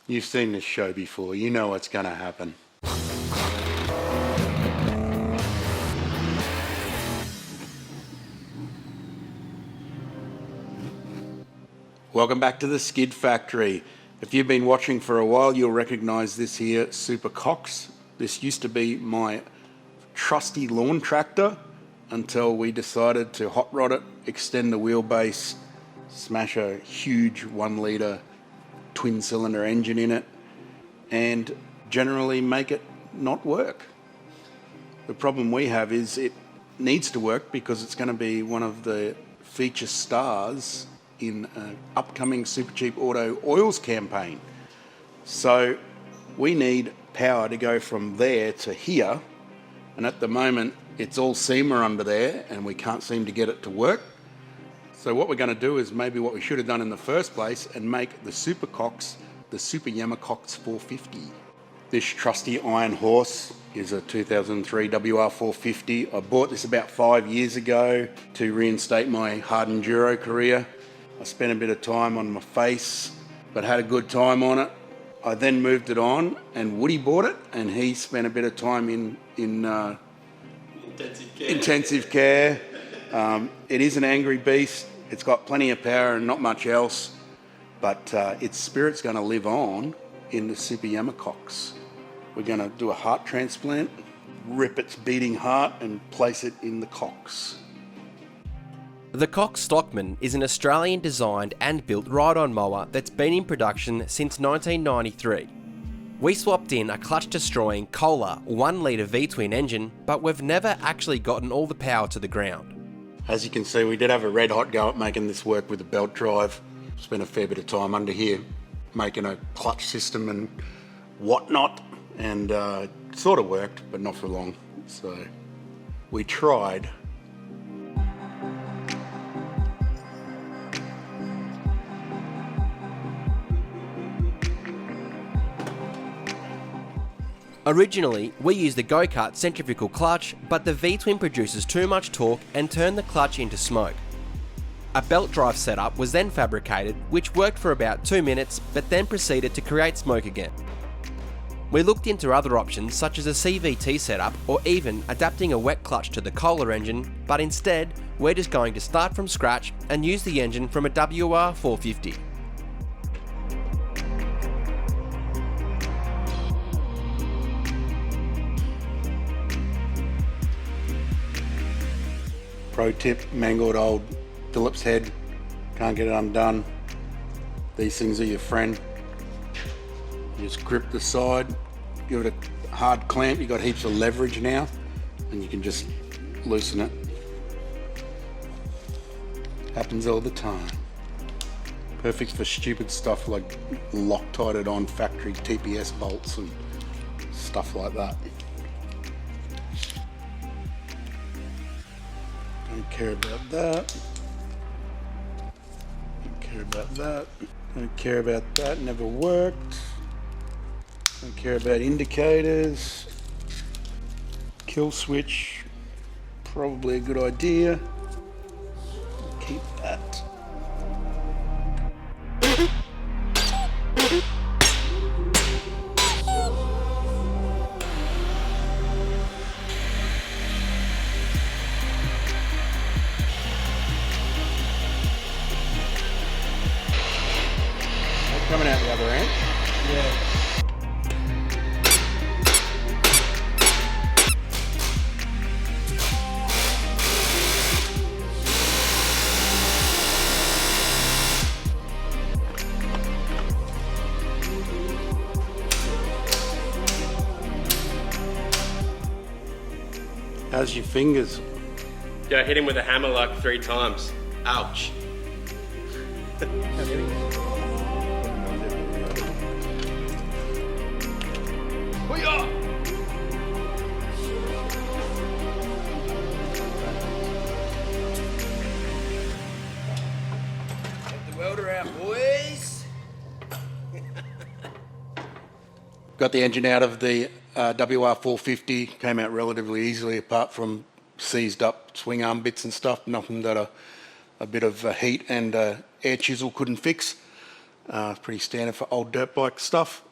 You've seen this show before, you know what's going to happen. Welcome back to the Skid Factory. If you've been watching for a while, you'll recognise this here SUPERCOX. This used to be my trusty lawn tractor until we decided to hot rod it, extend the wheelbase, smash a huge 1 litre twin cylinder engine in it, and generally make it not work. The problem we have is it needs to work because it's going to be one of the feature stars in an upcoming Super Cheap Auto Oils campaign. So we need power to go from there to here, and at the moment it's all SEMA under there and we can't seem to get it to work. So what we're going to do is maybe what we should have done in the first place and make the SUPERCOX the Super Yamaha 450. This trusty iron horse is a 2003 WR450. I bought this about 5 years ago to reinstate my hard enduro career. I spent a bit of time on my face, but had a good time on it. I then moved it on, and Woody bought it, and he spent a bit of time in intensive care. It is an angry beast. It's got plenty of power and not much else, but its spirit's going to live on in the Super Yamaha. We're going to do a heart transplant, rip its beating heart, and place it in the Cox. The Cox Stockman is an Australian designed and built ride-on mower that's been in production since 1993. We swapped in a clutch-destroying Kohler 1 litre V-twin engine, but we've never actually gotten all the power to the ground. As you can see, we did have a red hot go at making this work with a belt drive. Spent a fair bit of time under here making a clutch system and whatnot, and it sort of worked, but not for long. So we tried. Originally, we used the go-kart centrifugal clutch, but the V-twin produces too much torque and turned the clutch into smoke. A belt drive setup was then fabricated, which worked for about 2 minutes, but then proceeded to create smoke again. We looked into other options such as a CVT setup or even adapting a wet clutch to the Kohler engine, but instead, we're just going to start from scratch and use the engine from a WR450. Pro tip, mangled old Phillips head, can't get it undone. These things are your friend. You just grip the side, give it a hard clamp, you've got heaps of leverage now, and you can just loosen it. Happens all the time. Perfect for stupid stuff like Loctited on factory TPS bolts and stuff like that. Don't care about that. Don't care about that. Don't care about that. Never worked. Don't care about indicators. Kill switch. Probably a good idea. Keep that. Coming out the other end. Yeah. How's your fingers? Yeah, I hit him with a hammer like 3 times. Ouch. Got the engine out of the WR450, came out relatively easily apart from seized up swing arm bits and stuff, nothing that a bit of heat and air chisel couldn't fix. Pretty standard for old dirt bike stuff.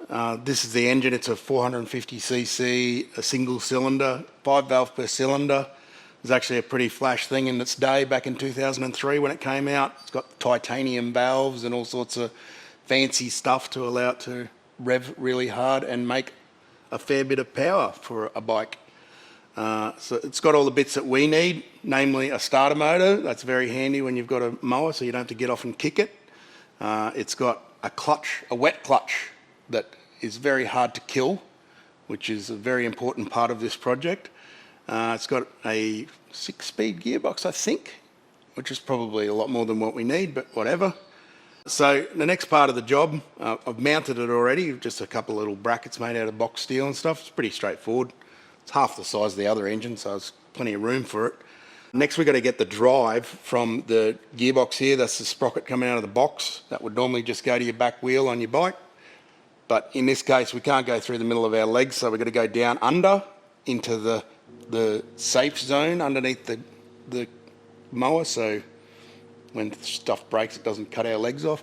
This is the engine. It's a 450cc, a single cylinder, 5 valve per cylinder. It was actually a pretty flash thing in its day back in 2003 when it came out. It's got titanium valves and all sorts of fancy stuff to allow it to rev really hard and make a fair bit of power for a bike. So it's got all the bits that we need, namely a starter motor. That's very handy when you've got a mower, so you don't have to get off and kick it. It's got a clutch, a wet clutch, that is very hard to kill, which is a very important part of this project. It's got a 6-speed gearbox, I think, which is probably a lot more than what we need, but whatever. So the next part of the job, I've mounted it already, just a couple of little brackets made out of box steel and stuff. It's pretty straightforward. It's half the size of the other engine, so there's plenty of room for it. Next, we've got to get the drive from the gearbox here. That's the sprocket coming out of the box. That would normally just go to your back wheel on your bike. But in this case, we can't go through the middle of our legs, so we've got to go down under into the safe zone underneath the mower, so when stuff breaks, it doesn't cut our legs off.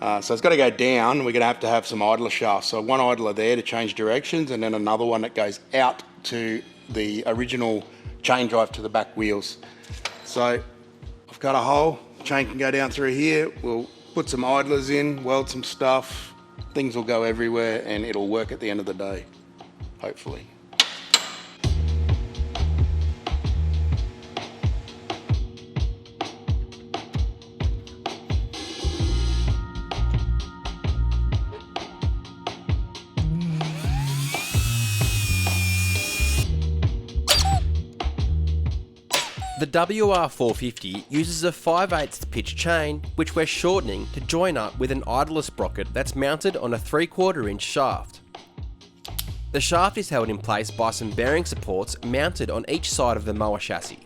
So it's got to go down. We're going to have some idler shafts. So one idler there to change directions, and then another one that goes out to the original chain drive to the back wheels. So I've cut a hole, chain can go down through here. We'll put some idlers in, weld some stuff. Things will go everywhere and it'll work at the end of the day, hopefully. The WR450 uses a 5/8 pitch chain, which we're shortening to join up with an idler sprocket that's mounted on a 3/4 inch shaft. The shaft is held in place by some bearing supports mounted on each side of the mower chassis.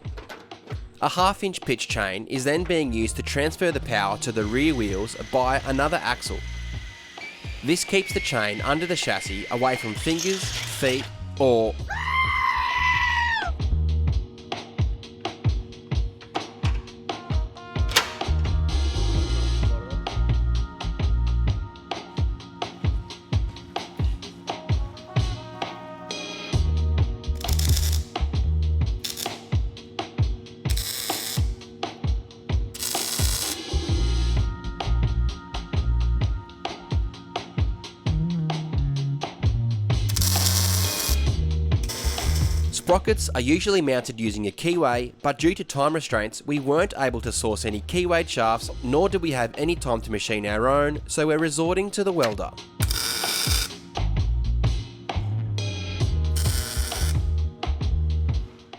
A 1/2 inch pitch chain is then being used to transfer the power to the rear wheels by another axle. This keeps the chain under the chassis away from fingers, feet, or sprockets are usually mounted using a keyway, but due to time restraints, we weren't able to source any keywayed shafts, nor did we have any time to machine our own, so we're resorting to the welder.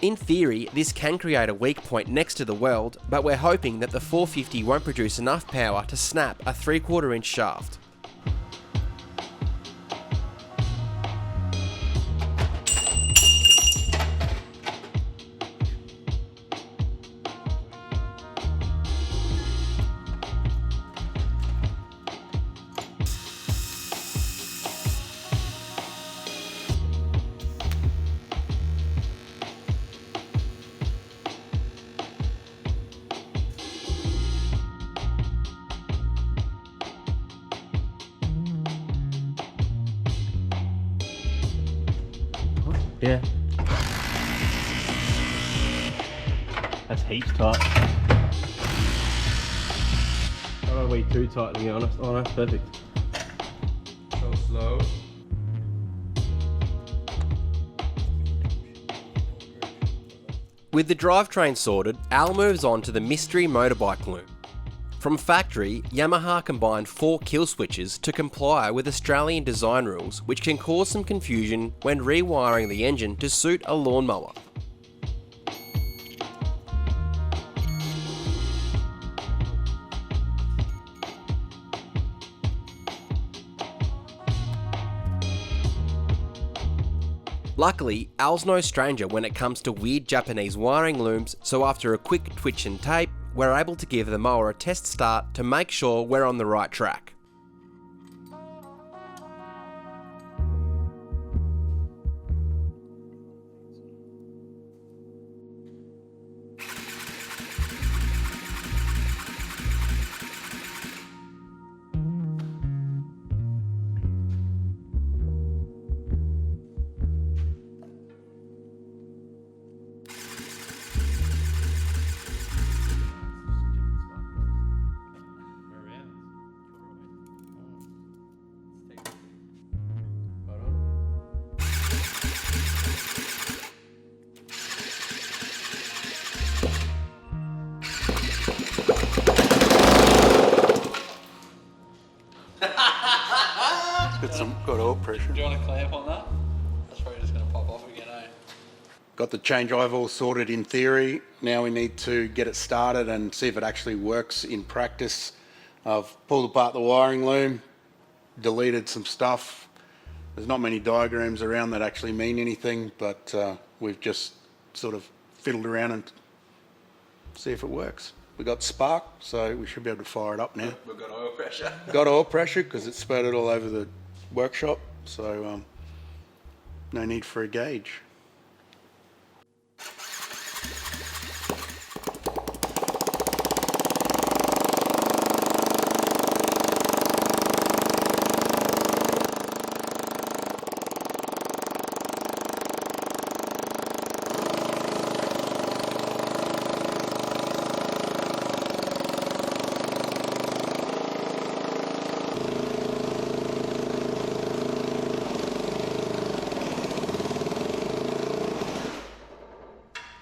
In theory, this can create a weak point next to the weld, but we're hoping that the 450 won't produce enough power to snap a 3/4 inch shaft. Yeah. That's heaps tight. Don't be too tight, to be honest. Oh no, perfect. So slow. With the drivetrain sorted, Al moves on to the mystery motorbike loom. From factory, Yamaha combined 4 kill switches to comply with Australian design rules, which can cause some confusion when rewiring the engine to suit a lawnmower. Luckily, Al's no stranger when it comes to weird Japanese wiring looms, so after a quick twitch and tape, we're able to give the mower a test start to make sure we're on the right track. Got oil pressure. Do you want to clamp on that? That's probably just going to pop off again, eh? Got the change drive all sorted in theory. Now we need to get it started and see if it actually works in practice. I've pulled apart the wiring loom, deleted some stuff. There's not many diagrams around that actually mean anything, but we've just sort of fiddled around and see if it works. We got spark, so we should be able to fire it up now. We've got oil pressure. Got oil pressure because it spurted all over the workshop, so no need for a gauge.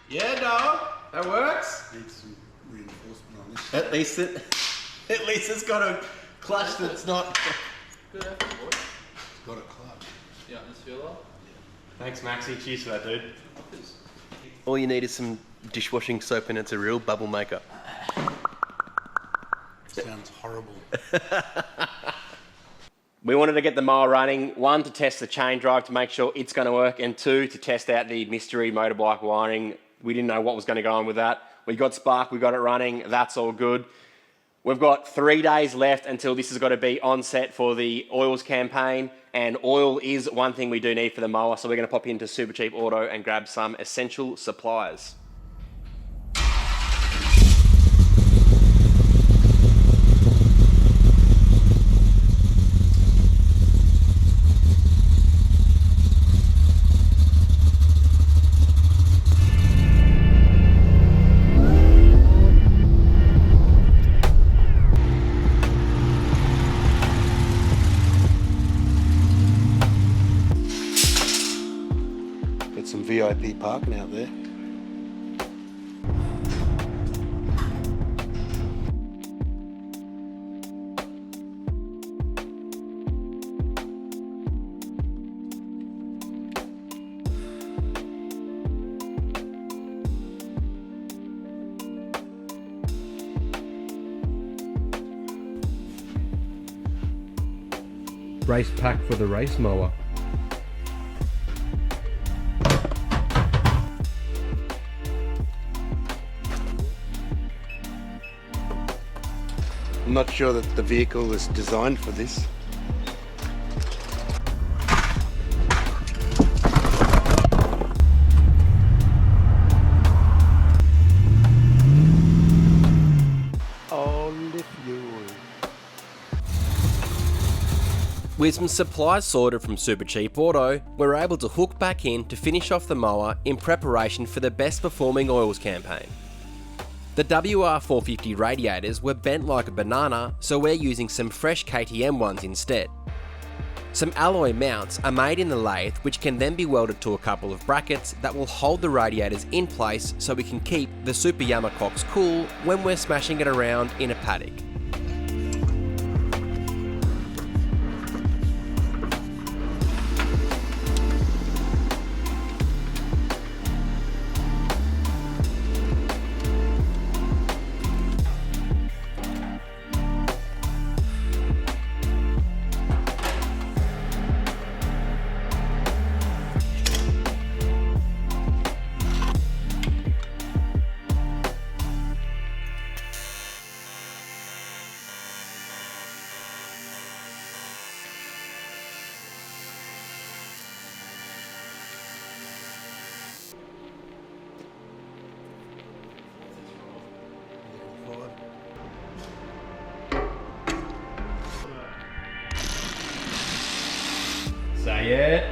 Yeah, no, that works. Need some reinforcement on this. At least it's got a clutch that's not. Good effort, boy. It's got a clutch. Yeah, this feel like? Thanks, Maxie. Cheers for that, dude. All you need is some dishwashing soap and it's a real bubble maker. Sounds horrible. We wanted to get the mower running, one, to test the chain drive to make sure it's going to work, and two, to test out the mystery motorbike wiring. We didn't know what was going to go on with that. We got spark, we got it running, that's all good. We've got 3 days left until this has got to be on set for the oils campaign, and oil is one thing we do need for the mower, so we're going to pop into Super Cheap Auto and grab some essential supplies. Some VIP parking out there. Race pack for the race mower. I'm not sure that the vehicle is designed for this. Only fuel. With some supplies sorted from Super Cheap Auto, we're able to hook back in to finish off the mower in preparation for the best performing oils campaign. The WR450 radiators were bent like a banana, so we're using some fresh KTM ones instead. Some alloy mounts are made in the lathe, which can then be welded to a couple of brackets that will hold the radiators in place so we can keep the Super SUPERCOX cool when we're smashing it around in a paddock. Say it.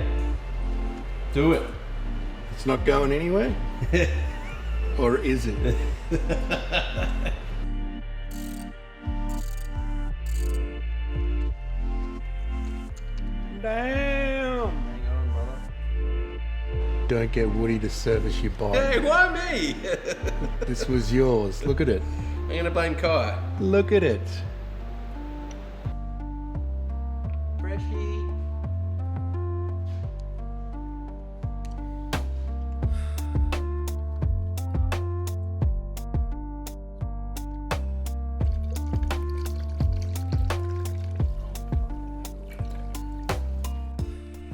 Do it. It's not going anywhere? Or is it? Damn! Hang on, brother. Don't get Woody to service your bike. Hey, why me? This was yours. Look at it. I'm gonna blame Kai. Look at it. Freshie.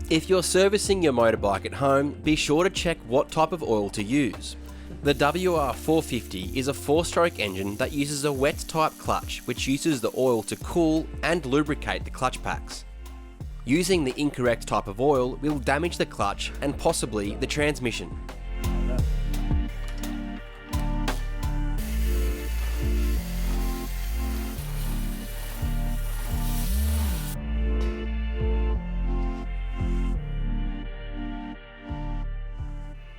If you're servicing your motorbike at home, be sure to check what type of oil to use. The WR450 is a 4-stroke engine that uses a wet type clutch which uses the oil to cool and lubricate the clutch packs. Using the incorrect type of oil will damage the clutch and possibly the transmission.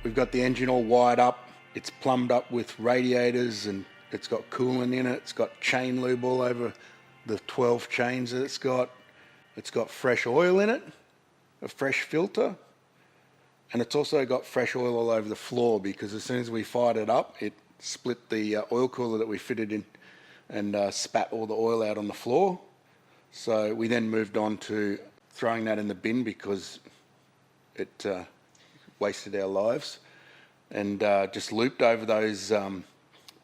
We've got the engine all wired up. It's plumbed up with radiators and it's got coolant in it. It's got chain lube all over the 12 chains that it's got. It's got fresh oil in it, a fresh filter, and it's also got fresh oil all over the floor because as soon as we fired it up, it split the oil cooler that we fitted in and spat all the oil out on the floor. So we then moved on to throwing that in the bin because it wasted our lives, and just looped over those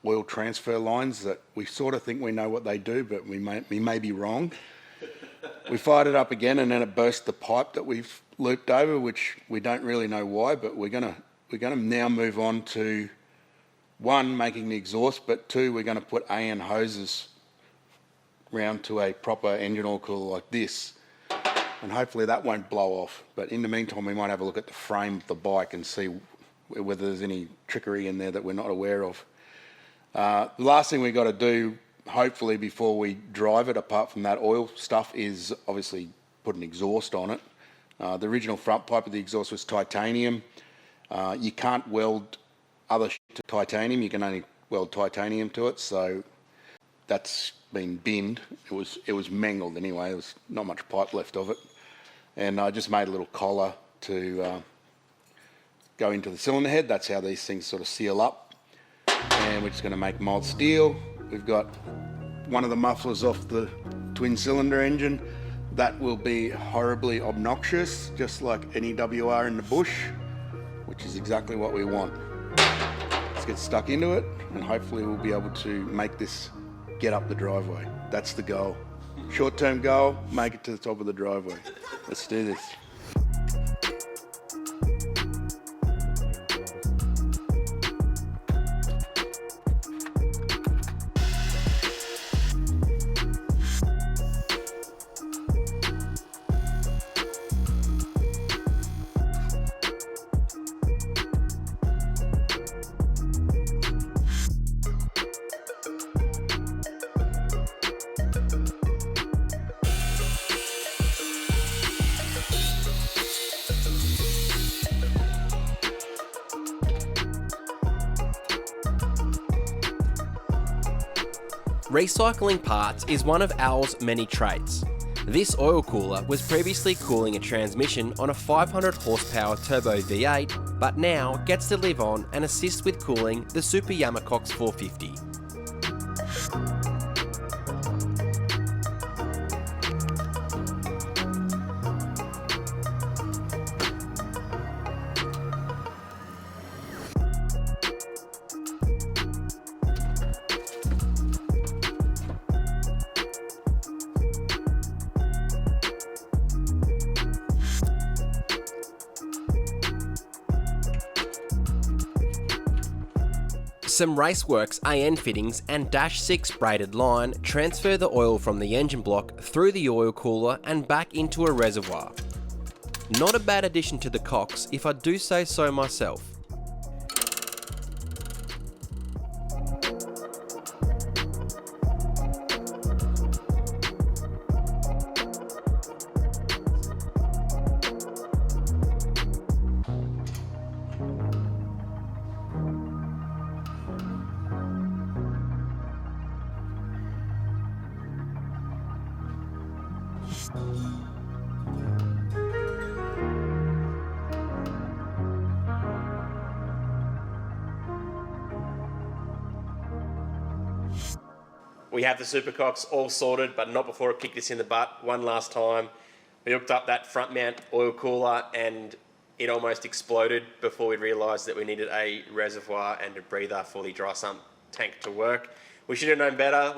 oil transfer lines that we sort of think we know what they do, but we may be wrong. We fired it up again, and then it burst the pipe that we've looped over, which we don't really know why, but we're gonna now move on to one, making the exhaust, but two, we're going to put AN hoses round to a proper engine oil cooler like this. And hopefully that won't blow off. But in the meantime, we might have a look at the frame of the bike and see whether there's any trickery in there that we're not aware of. The last thing we've got to do, hopefully, before we drive it, apart from that oil stuff, is obviously put an exhaust on it. The original front pipe of the exhaust was titanium. You can't weld other shit to titanium. You can only weld titanium to it. So that's been binned. It was mangled anyway. There was not much pipe left of it. And I just made a little collar to go into the cylinder head. That's how these things sort of seal up. And we're just going to make mild steel. We've got one of the mufflers off the twin cylinder engine. That will be horribly obnoxious, just like any WR in the bush, which is exactly what we want. Let's get stuck into it, and hopefully we'll be able to make this get up the driveway. That's the goal. Short-term goal, make it to the top of the driveway. Let's do this. Recycling parts is one of OWL's many traits. This oil cooler was previously cooling a transmission on a 500 horsepower turbo V8, but now gets to live on and assist with cooling the Super Yamaha 450. Some Raceworks AN fittings and Dash 6 braided line transfer the oil from the engine block through the oil cooler and back into a reservoir. Not a bad addition to the Cox if I do say so myself. We have the SUPERCOX all sorted, but not before it kicked us in the butt one last time. We hooked up that front mount oil cooler and it almost exploded before we realised that we needed a reservoir and a breather for the dry sump tank to work. We should have known better.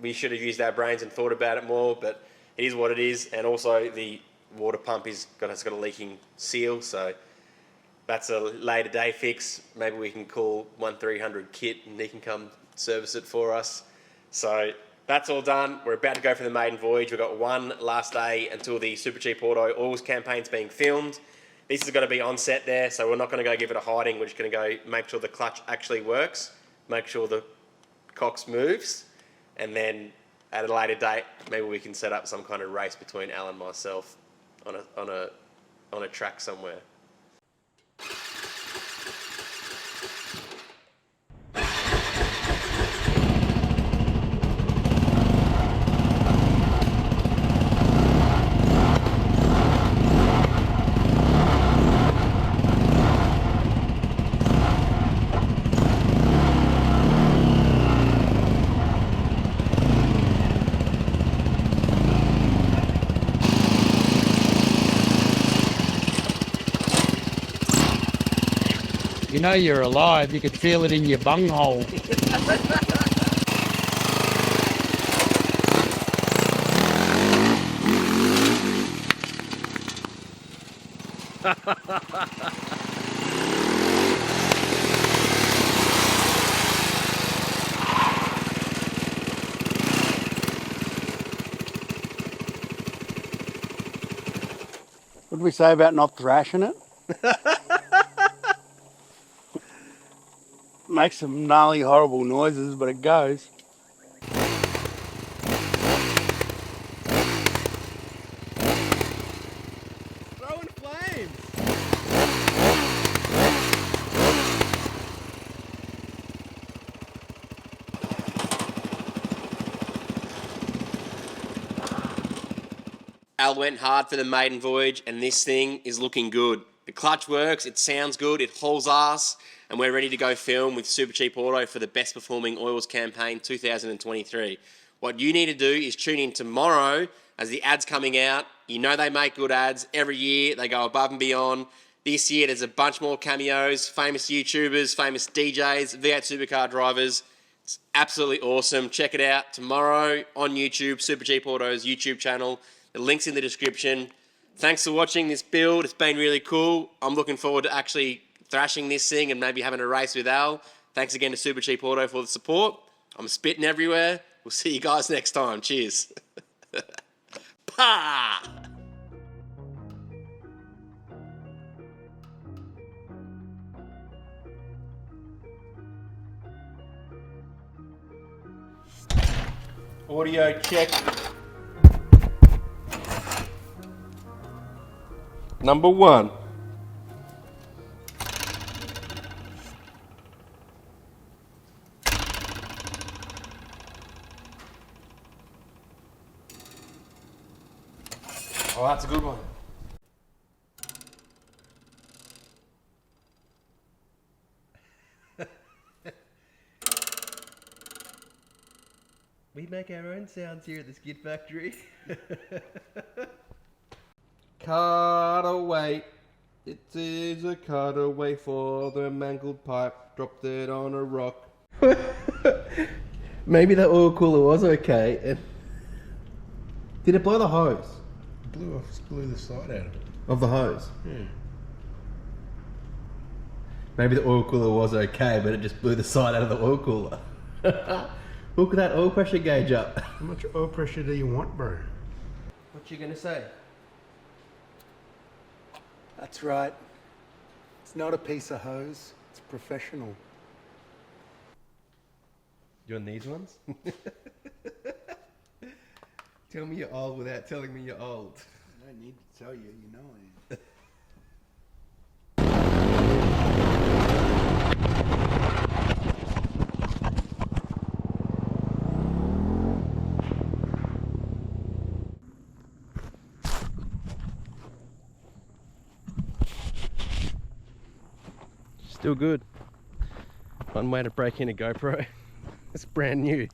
We should have used our brains and thought about it more, but it is what it is. And also the water pump has got a leaking seal, so that's a later day fix. Maybe we can call 1300 Kit and he can come service it for us. So that's all done. We're about to go for the maiden voyage. We've got one last day until the Super Cheap Auto Oils campaign's being filmed. This is going to be on set there, so we're not going to go give it a hiding. We're just going to go make sure the clutch actually works, make sure the cox moves, and then at a later date, maybe we can set up some kind of race between Al and myself on a track somewhere. You know you're alive, you could feel it in your bunghole. What did we say about not thrashing it? Makes some gnarly, horrible noises, but it goes. Throwing flames! Al went hard for the maiden voyage and this thing is looking good. The clutch works, it sounds good, it hauls ass, and we're ready to go film with Super Cheap Auto for the Best Performing Oils Campaign 2023. What you need to do is tune in tomorrow as the ads coming out. You know they make good ads every year, they go above and beyond. This year there's a bunch more cameos, famous YouTubers, famous DJs, V8 supercar drivers. It's absolutely awesome. Check it out tomorrow on YouTube, Super Cheap Auto's YouTube channel. The link's in the description. Thanks for watching this build. It's been really cool. I'm looking forward to actually thrashing this thing and maybe having a race with Al. Thanks again to Super Cheap Auto for the support. I'm spitting everywhere. We'll see you guys next time. Cheers. Pa! Audio check. Number 1. Oh, that's a good one. We make our own sounds here at the Skid Factory. Cutaway. It is a cutaway for the mangled pipe. Dropped it on a rock. Maybe the oil cooler was okay. Did it blow the hose? Blew the side out of it. Of the hose? Yeah. Maybe the oil cooler was okay, but it just blew the side out of the oil cooler. Hook that oil pressure gauge up. How much oil pressure do you want, bro? What you gonna say? That's right. It's not a piece of hose. It's professional. You on these ones? Tell me you're old without telling me you're old. I don't need to tell you, you know I am. Still good. One way to break in a GoPro. It's brand new.